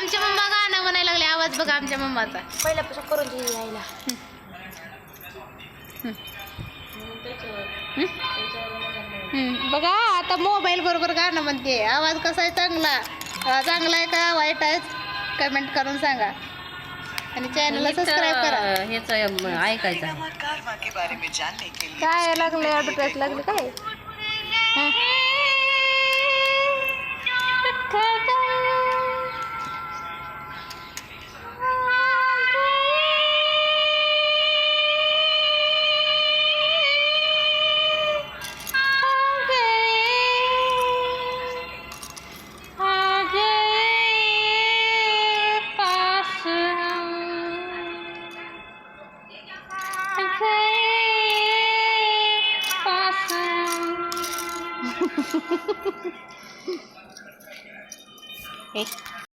आमच्या मम्मा गाणं म्हणायला लागले. आवाज बघा आमच्या मम्माचा. पहिल्यापासून करून दिली यायला. बघा आता मोबाईल बरोबर गाणं म्हणते. आवाज कसा आहे? चांगला चांगला आहे का वाईट आहे? कमेंट करून सांगा आणि चॅनलला सबस्क्राईब करा. ह्याचं ऐकायचं काय लागले? ॲडव्हर्टाईज लागली काय?